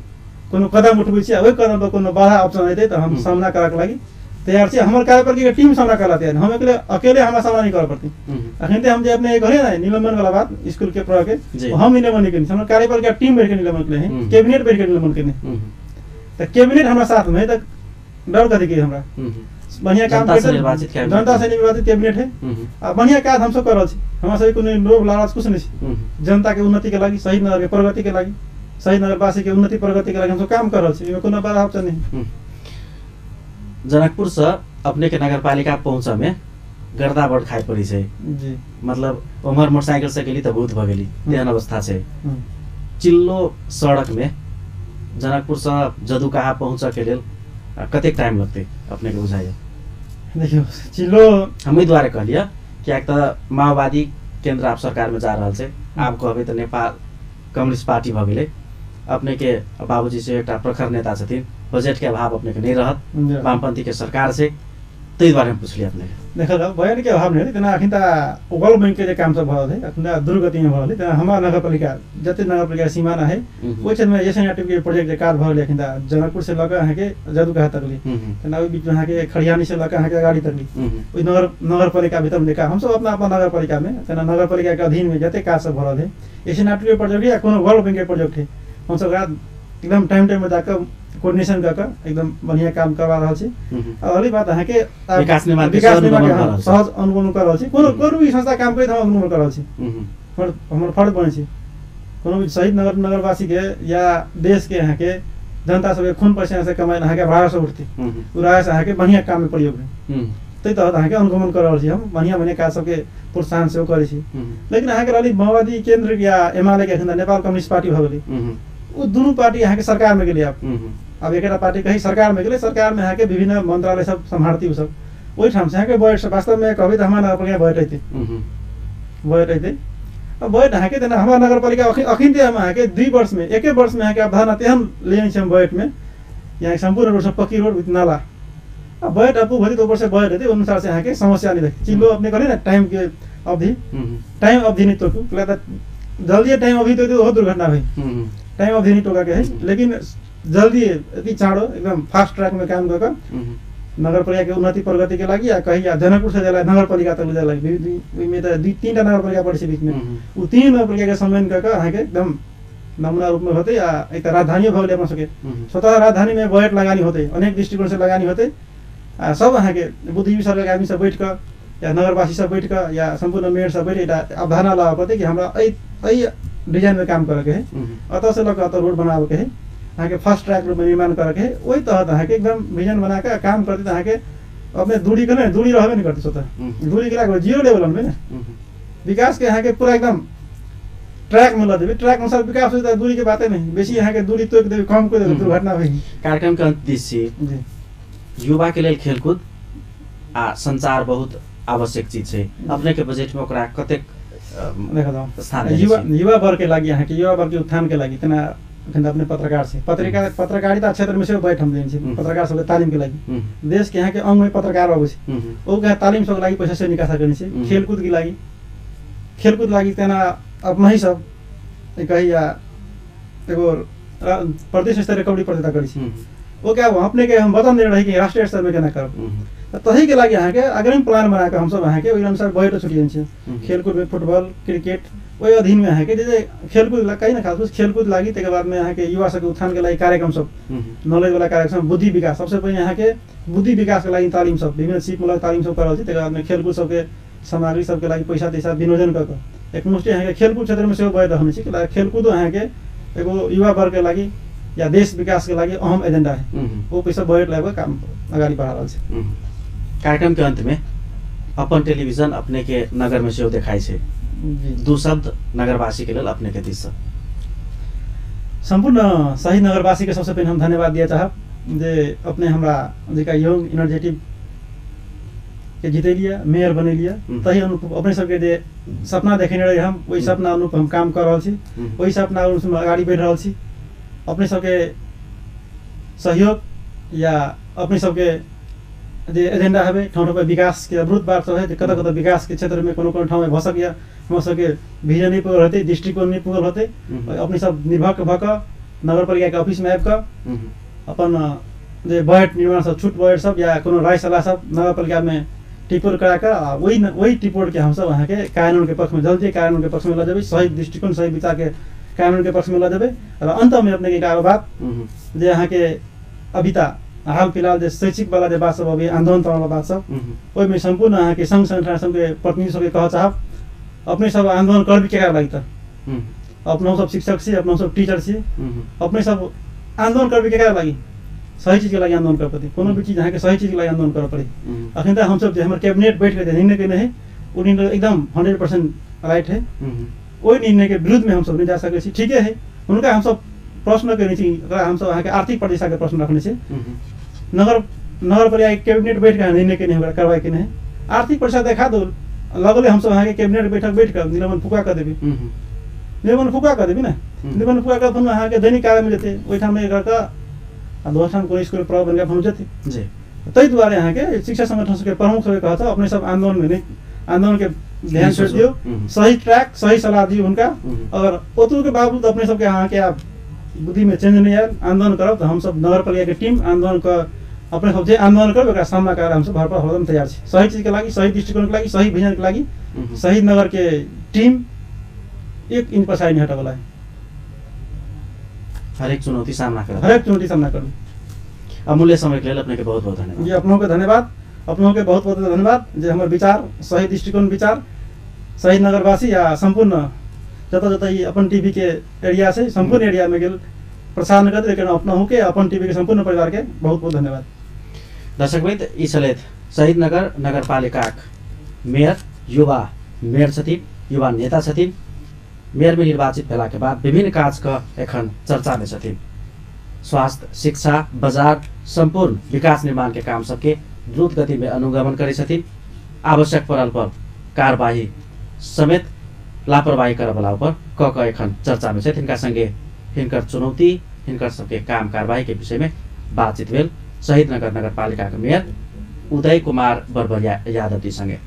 [SPEAKER 2] कोनो कदम उठबै छी, ओहि कदम पर कोनो बाधा ऑप्शन आइते त हम सामना करके लागि तैयार छी। हमर कार्यपालिका के टीम सामना करला तैयार, हम अकेले हमरा सामना नहीं कर पड़ती। अखन ते हम जे अपने घरे ना निलंबन वाला बात स्कूल के प्रयोग के हम निलंबन नहीं करनी, हमर कार्यपालिका टीम बैठ के निलंबन करले हैं, कैबिनेट बैठ के निलंबन करने त कैबिनेट हमरा साथ में त डर कथी के हमरा बढ़िया काम
[SPEAKER 1] जनता से निर्वाचित
[SPEAKER 2] कैबिनेट है, आ बढ़िया काज हम सब कर रहल छी, हमरा सब कोनो लोभ लालच कुछ नहीं छै, जनता के उन्नति के लागि, शहीद नगर के प्रगति के लागि, शहीद नगरवासी के उन्नति प्रगति के लागि हम सब काम कर रहल छी, एमे कोनो बाधा ऑप्शन नहीं।
[SPEAKER 1] जनकपुर से अपने के नगरपालिका पहुंचा में गर्दाबड़ खाए पड़ी छै
[SPEAKER 2] जी,
[SPEAKER 1] मतलब उमर मोटरसाइकिल से गेली त भूत भ गेली, तेहन अवस्था छै। चिल्लो सड़क में जनकपुर से जदुकाहा पहुंचा के लेल कतेक टाइम लगते अपने के बुझाइए?
[SPEAKER 2] देखियो चिल्लो
[SPEAKER 1] हमी द्वारे कहलिए कियाक त माओवादी केंद्र आप सरकार में जा रहल छै, आप कहबे त नेपाल कम्युनिस्ट पार्टी भ गेलै, अपने के बाबूजी से एक प्रखर नेता छथिन, बजट के अभाव अपने के नहीं रहत, वामपंथी के सरकार से, तै द्वारे हम पूछली अपने
[SPEAKER 2] देखल बजट के अभाव नहीं तना अखिन त वर्ल्ड बैंक के काम सब भल है, अखिन दुर्गति में भल है, हमार नगरपालिका जते नगरपालिका सीमाना है ओइ क्षेत्र में एसएनआरटी के प्रोजेक्ट के कार्य भल अखिन त जनकपुर से लगा है के जदुकाहा तकली, तना ओइ बीच में के खड़ियानी से लगा है के गाड़ी तकली, ओइ नगरपालिका भीतर में देखा हम सब अपना नगरपालिका में, तना नगरपालिका के अधीन में जते कार्य सब भल है, एसएनआरटी के प्रोजेक्ट या कोनो वर्ल्ड बैंक के प्रोजेक्ट है, हम सब एकदम टाइम में जाकर कोऑर्डिनेशन करके एकदम बढ़िया काम करवा रहल छी। और अगली बात है कि
[SPEAKER 1] विकास निर्माण के
[SPEAKER 2] सहज अनुगमन कर रहल छी, कोनो भी संस्था काम करे त हम अनुगमन कर रहल छी, हमर फर्ज बने छी, कोनो भी शहीद नगरवासी के या देश के यहाँ के जनता सब खून पसीना से कमाई अहाँ के भाड़ा से उठती, उराय से अहाँ के बढ़िया काम में प्रयोग है, तै तहत अहाँ के अनुगमन कर रहल छी, हम बढ़िया काज सब के प्रोत्साहन से करे छी। लेकिन अहाँ के रहली माओवादी केंद्र या एमाले के अखन नेपाल कम्युनिस्ट पार्टी भ गेली, वो दोनों पार्टी यहाँ के सरकार में गेली, अब एक पार्टी कहीं सरकार में गेले, सरकार में यहाँ के विभिन्न मंत्रालय सब संभालती सब, वही ठाम से यहाँ के बजट वास्तव में कहबे त हमारा नगरपालिका बजट अइते, अब बजट यहाँ के हमारा नगरपालिका अखिन ते हम यहाँ के 2 वर्ष में 1 वर्ष में यहाँ के अवधारणा तेहन लेने छी हम बजट में, यहाँ संपूर्ण रोड सब पक्की रोड विथ नाला, अब बजट अपू भरी 2 वर्ष से बजट है अनुसार से यहाँ के समस्या नहीं देखी। चिल्लो अपने कहले ना टाइम के अवधि, टाइम अवधि नहीं तो जल्दी टाइम अवधि तो बहुत दुर्घटना हुई, टाइम अवधि नहीं टोका के है, लेकिन जल्दी यति चाँडो एकदम फास्ट ट्रैक में काम करके नगरपालिका के उन्नति प्रगति के लागि या कहीं जनकपुर से जाला नगरपालिका तक जाला में त 2-3टा नगरपालिका पड़े बीच में, उ 3 नगरपालिका के सम्मेलन करके अहाँ के एकदम नमूना रूप में होते, या एक राजधानी भले अपन सके स्वतः राजधानी में बजट लगानी होते, अनेक दृष्टिकोण से लगानी होते, सब अहाँ के बुद्धिजीवी सरकार आदमी सब बैठ कर या नगरवासी सब बैठ कर या संपूर्ण मेयर सब बैठ के अवधारणा लगावे पड़ते कि हमरा एई डिजाइन में काम करे के है, अतः से लग अतः रोड बनावे के है, अहाँ के फास्ट ट्रैक रोड में निर्माण करे के है, वही तहत अहाँ के एकदम विजन बना के काम करते अहाँ के अपने दूरी के नहीं दूरी रहबे नहीं करते स्वतः दूरी के लागे जीरो लेवल में ना विकास के यहाँ के पूरा एकदम ट्रैक में ला देवे, ट्रैक अनुसार विकास होता है, दूरी के बातें नहीं, बेसी यहाँ के दूरी तो देवे, कम को देवे, दुर्घटना भई।
[SPEAKER 1] कार्यक्रम के अंत दिस युवा के लिए खेलकूद आ संचार बहुत आवश्यक चीज है, अपने के बजट में ओकरा कतेक
[SPEAKER 2] देखा
[SPEAKER 1] स्थान
[SPEAKER 2] युवा वर्ग के लागि यहाँ के युवा वर्ग के उत्थान के लागि तना अपने पत्रकार से पत्रकारिता क्षेत्र में से बैठ हम देन छी पत्रकार सब तालीम के लागि देश के यहाँ के अंग में पत्रकार आबै छै ओ के तालीम सब लागि पैसा से निकासा गर्ने छै, खेलकूद लागि तना अपना ही सब कही या एगो प्रदेश स्तरीय कबड्डी प्रतियोगिता करी छी, वो क्या अपने के हम बता दे रहे कि राष्ट्रीय स्तर में केना करब, तही के लागि यहाँ के अग्रिम प्लान बना के हम सब यहाँ के ओहि अनुसार बैठ छुटियन छी खेलकूद में फुटबॉल क्रिकेट वही अधीन में यहाँ के जे खेलकूद कहीं ना खास खेलकूद लागि तक बाद में यहाँ के युवा सबके उत्थान के लागि कार्यक्रम सब नॉलेज वाला कार्यक्रम बुद्धि विकास सबसे पहले यहाँ के बुद्धि विकास के लागि तालीम सब विभिन्न सिपमूलक तालीम सब करल छी, तक बाद में खेलकूद सबके सामग्री सबके लागि पैसा तैसा विनियोजन कर एक मुष्टि यहाँ के खेलकूद क्षेत्र में सेहो बढ़ रहने छी, खेलकूद यहाँ के एगो युवा वर्ग के लागि या देश विकास के लागि अहम एजेंडा है, वो पैसा बढ़ लगभग काम अगाडि बढ़ा रहल छै।
[SPEAKER 1] कार्यक्रम के अंत में अपन टेलीविजन अपने के नगर में सेहो देखाई छै, दो शब्द नगरवासी के लिए अपने के दिस
[SPEAKER 2] संपूर्ण शहीद नगरवासी के सबसे पहले हम धन्यवाद दिया चाहब जे अपने हमरा जेका यंग एनर्जेटिक के जीते लिया मेयर बने लिया, तही अनुरूप अपने सबके जे सपना देखेने रहे हम वही सपना अनुरूप हम काम कर रहल छी, वही सपना अनुरूप आगाड़ी बढ़ रहल छी, अपने सबके सहयोग या अपने सबके जे एजेंडा है ठाउँ पर विकास के अद्भुत बात सब है कतऽ कतऽ विकास के क्षेत्र में कोनो ठाउँ में भसक या हम सबके विजन नहीं पुगल होते, दृष्टिकोण नहीं पुगल होते, अपने सब निर्भर भऽ कऽ नगरपालिका के ऑफिस में आबि कऽ अपन जे बजट निर्माण सब छूट बजट सब या कोनो राय सलाह सब नगरपालिका में टिपोट करा कर वही टिपोट के हम सब अहाँ के कानून के पक्ष में जल्दी कानून के पक्ष में ल जेबै, सही दृष्टिकोण सही विचार के कानून के पक्ष में ल जेबै र अंत में अपने के एगो बात जे अहाँ के अभिता हाल फिलहाल जे शैक्षिक वाला जे बात सब अभी आंदोलन वाला बात सब ओहि में संपूर्ण अहाँ के संघ संगठन सबके प्रतिनिधि सबके कह चाहब अपने सब आंदोलन करबी केकरा लागि त अपना सब शिक्षक छी, अपना सब टीचर छी, अपने सब आंदोलन करबी केकरा लागि सही चीज के लागि आंदोलन कर पड़े, कोनो भी चीज अहाँ के सही चीज के लागि आंदोलन कर पड़े। अखन तक हम सब जे हमर कैबिनेट बैठ के निर्णय केने है वो निर्णय एकदम 100% राइट है, ओहि निर्णय के विरुद्ध में हम सब नहीं जा सके छी, ठीक है उनका हम सब प्रश्न करने छी, हम सब अहाँ के आर्थिक प्रतिष्ठा के प्रश्न रखने छी, नगरपालिका कैबिनेट बैठ के निर्णय केने है कार्रवाई केने है, आर्थिक प्रतिष्ठा देखा दो लगले हम सब अहाँ के कैबिनेट बैठक बैठ कर निलंबन फुका कर देबी, निलंबन फुका कर देबी ना, निलंबन फुका कर तुम अहाँ के दैनिक कार्य में जेते ओहि ठाम में करके दोस्तान को स्कूल प्रभाव बन पहुंच जाती जी, तई द्वारा यहाँ के शिक्षा संगठन के प्रमुख सब कहा था अपने सब आंदोलन में नहीं आंदोलन के ध्यान छोड़ दियो, सही ट्रैक सही सलाह दी उनका, अगर ओतु के बावजूद अपने सब के यहाँ के आप बुद्धि में चेंज नहीं आयल आंदोलन करब तो हम सब नगरपालिका के टीम आंदोलन का अपने सब जे आंदोलन करब ओकरा सामना करे हम सब भरपूर हरदम तैयार छी, सही चीज के लागि सही दृष्टिकोण के लागि सही विजन के लागि शहीद नगर के टीम 1 इंच पछाडि नहीं हटवाला है,
[SPEAKER 1] हरेक चुनौती सामना कर अमूल्य समय के लिए अपने के बहुत बहुत धन्यवाद
[SPEAKER 2] जी, अपनों के धन्यवाद, अपनों के बहुत बहुत धन्यवाद जे हमर विचार सही दृष्टिकोण विचार शहीद नगरवासी या संपूर्ण जता जता अपन टीवी के एरिया से संपूर्ण एरिया में गेल प्रसारण करते लेकिन अपना हो के अपन टीवी के संपूर्ण परिवार के बहुत बहुत धन्यवाद।
[SPEAKER 1] दर्शकवृन्द यी छलथि शहीद नगर नगरपालिका मेयर युवा मेयर छथिन, युवा नेता छथिन, मेयर में निर्वाचित भेला के बाद विभिन्न काज का एखन चर्चा में छथिन, स्वास्थ्य शिक्षा बाजार संपूर्ण विकास निर्माण के काम सबके द्रुत गति में अनुगमन करे छथिन, आवश्यक पड़ल पर कार्यवाही समेत लापरवाही करे वाला पर क एखन चर्चा में हिनका संगे हिनकर चुनौती हिनकर सबके काम कार्यवाही के विषय में बातचीत भेल शहीद नगर नगरपालिका के मेयर उदय कुमार बरबरिया यादव संगे।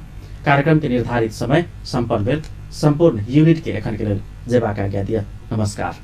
[SPEAKER 1] कार्यक्रम के निर्धारित समय संपन्न भेल, संपूर्ण यूनिट के एखन के लेल जेबाक आज्ञा दिया। नमस्कार।